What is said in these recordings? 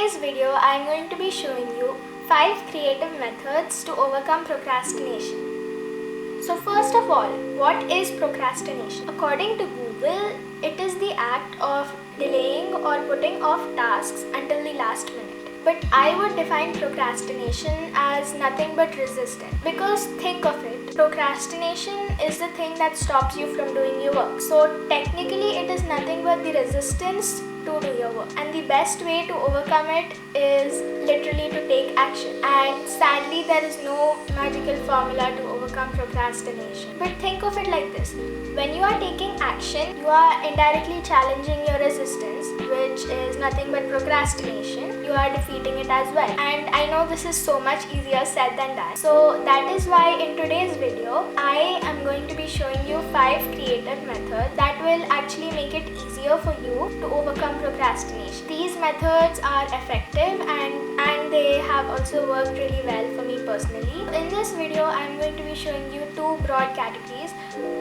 today's video, I am going to be showing you 5 creative methods to overcome procrastination. So first of all, what is procrastination? According to Google, it is the act of delaying or putting off tasks until the last minute. But I would define procrastination as nothing but resistance. Because think of it, procrastination is the thing that stops you from doing your work. So technically it is nothing but the resistance to do your work. And the best way to overcome it is literally to take action. And sadly there is no magical formula to overcome procrastination. But think of it like this. When you are taking action, you are indirectly challenging your resistance, which is nothing but procrastination. You are defeating it as well. And I know this is so much easier said than done. So that is why in today's video, I am going to be showing you 5 creative methods that will actually make it easier for you to overcome procrastination. These methods are effective and they have also worked really well for me personally. In this video, I am going to be showing you 2 broad categories.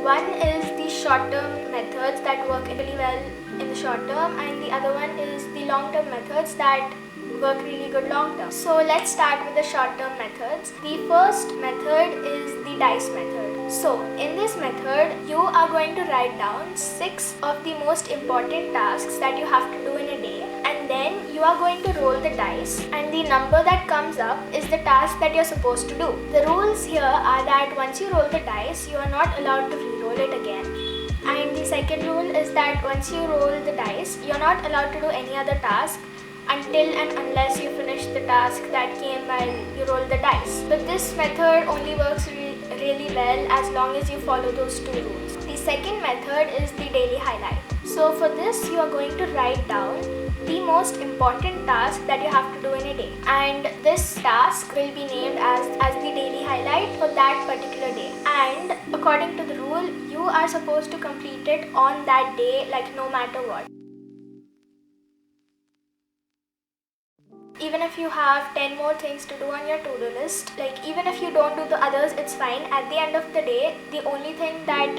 One is the short-term methods that work really well in the short term, and the other one is the long-term methods that work really good long term. So let's start with the short-term methods. The first method is the dice method. So in this method, you are going to write down 6 of the most important tasks that you have to do in a day, and then you are going to roll the dice, and the number that comes up is the task that you're supposed to do. The rules here are that once you roll the dice, you are not allowed to re-roll it again. And the second rule is that once you roll the dice, you're not allowed to do any other task until and unless you finish the task that came while you roll the dice. But this method only works really well as long as you follow those 2 rules. The second method is the daily highlight. So for this, you are going to write down the most important task that you have to do in a day, and this task will be named as the daily highlight for that particular day. And according to the rule, you are supposed to complete it on that day, like no matter what. Even if you have 10 more things to do on your to-do list, like even if you don't do the others, it's fine. At the end of the day, the only thing that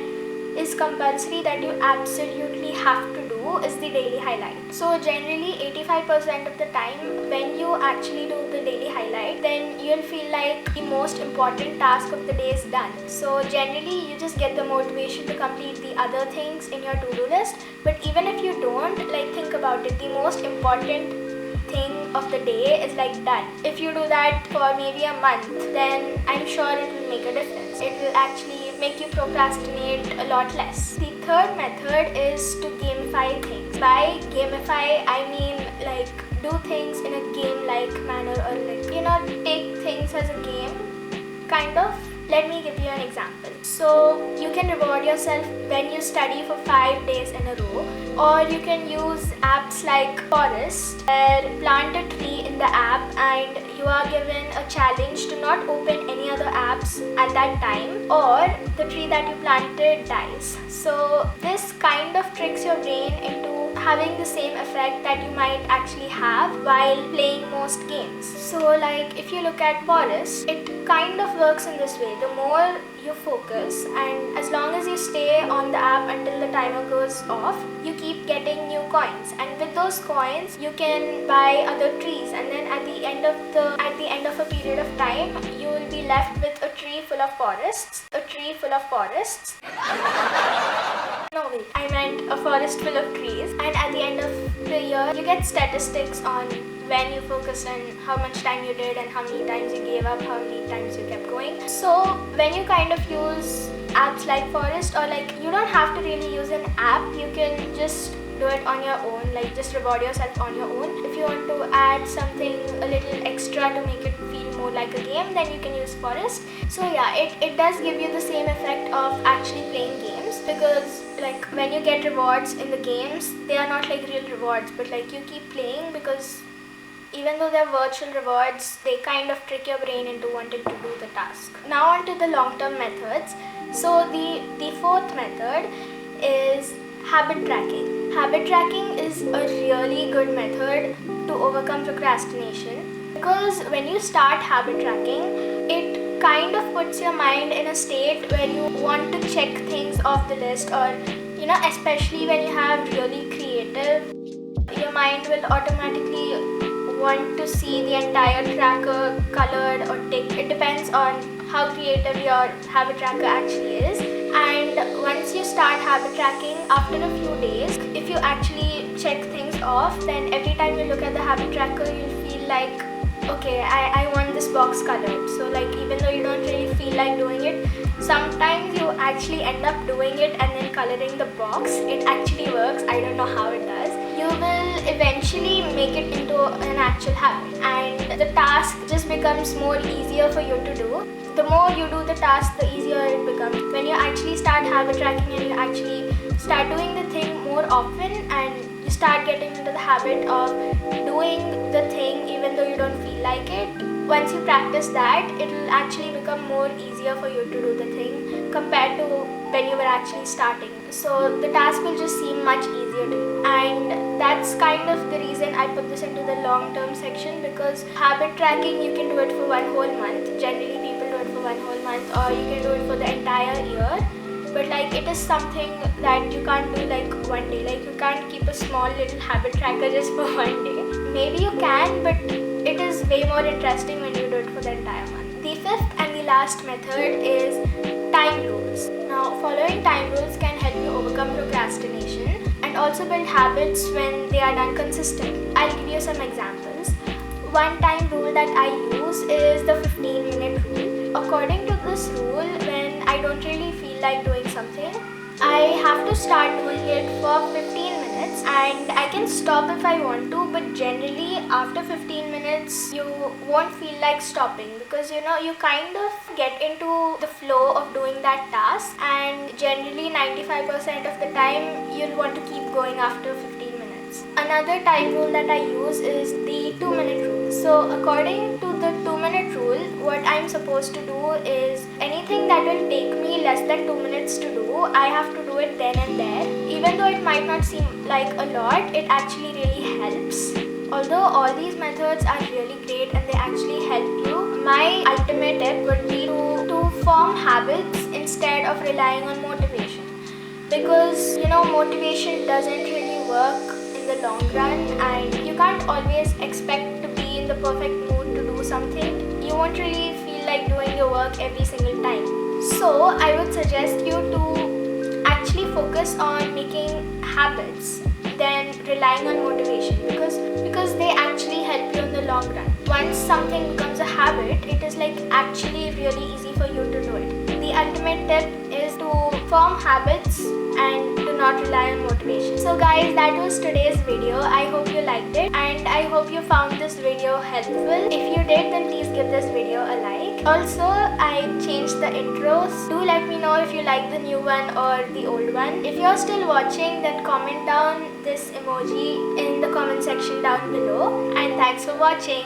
is compulsory that you absolutely have to do is the daily highlight. So generally 85% of the time when you actually do the daily highlight, then you'll feel like the most important task of the day is done. So generally you just get the motivation to complete the other things in your to-do list. But even if you don't, like think about it, the most important thing of the day is like done. If you do that for maybe a month, then I'm sure it will make a difference. It will actually make you procrastinate a lot less. The third method is to gamify things. By gamify, I mean like do things in a game-like manner, or like, take things as a game, kind of. Let me give you an example. So you can reward yourself when you study for 5 days in a row, or you can use apps like Forest, where plant a tree in the app and you are given a challenge to not open any other apps at that time, or the tree that you planted dies. So this kind of tricks your brain into having the same effect that you might actually have while playing most games. So like if you look at Forest, it kind of works in this way. The more you focus, and as long as you stay on the app until the timer goes off, you keep getting new coins, and with those coins you can buy other trees, and then at the end of a period of time, you will be left with a tree full of forests. No, wait, I meant a forest full of trees. And at the end of the year, you get statistics on when you focused and how much time you did and how many times you gave up, how many times you kept going. So when you kind of use apps like Forest, or like you don't have to really use an app, you can just do it on your own, like just reward yourself on your own. If you want to add something a little extra to make it feel more like a game, then you can use Forest. So yeah, it does give you the same effect of actually playing games, because like when you get rewards in the games, they are not like real rewards, but like you keep playing because even though they're virtual rewards, they kind of trick your brain into wanting to do the task. Now on to the long-term methods. So the fourth method is habit tracking. Habit tracking is a really good method to overcome procrastination, because when you start habit tracking, it kind of puts your mind in a state where you want to check things off the list, or especially when you have really creative, your mind will automatically want to see the entire tracker colored or ticked. It depends on how creative your habit tracker actually is. And once you start habit tracking, after a few days, if you actually check things off, then every time you look at the habit tracker, you'll feel like, okay, I want this box colored. So like, even though you don't really feel like doing it, sometimes you actually end up doing it and then coloring the box. It actually works. I don't know how it does. You will eventually make it into an actual habit, and the task just becomes more easier for you to do. The more you do the task, the easier it becomes. When you actually start habit tracking and you actually start doing the thing more often, and you start getting into the habit of doing the thing even though you don't feel like it, once you practice that, it will actually become more easier for you to do the thing compared to when you were actually starting. So the task will just seem much easier to you, and that's kind of the reason I put this into the long-term section, because habit tracking, you can do it for one whole month. Generally people do it for one whole month, or you can do it for the entire year. But like, it is something that you can't do like one day. Like, you can't keep a small little habit tracker just for one day. Maybe you can, but it is way more interesting when you do it for the entire month. The fifth and the last method is time rules. Now, following time rules can help you overcome procrastination and also build habits when they are done consistently. I'll give you some examples. One time rule that I use is the 15-minute rule. According to this rule, when I don't really feel like doing something, I have to start doing it for 15 minutes, and I can stop if I want to, but generally after 15 minutes you won't feel like stopping, because you kind of get into the flow of doing that task, and generally 95% of the time you'll want to keep going after 15 minutes. Another time rule that I use is the 2-minute rule. So according to the 2-minute rule, what I'm supposed to do is anything that will take me less than 2 minutes to do, I have to do it then and there. Even though it might not seem like a lot, it actually really helps. Although all these methods are really great and they actually help you, my ultimate tip would be to form habits instead of relying on motivation. Because motivation doesn't really work in the long run, and you can't always expect to be in the perfect mood to do something. You won't really feel like doing your work every single time. So I would suggest you to actually focus on making habits than relying on motivation, because they actually help you in the long run. Once something becomes a habit, it is like actually really easy for you to do it. The ultimate tip is to form habits and to not rely on motivation. So guys, that was today's video. I hope you liked it, and I hope you found this video helpful. If you did, then please give this video a like. Also, I changed the intros. Do let me know if you like the new one or the old one. If you're still watching, then comment down this emoji in the comment section down below. And thanks for watching.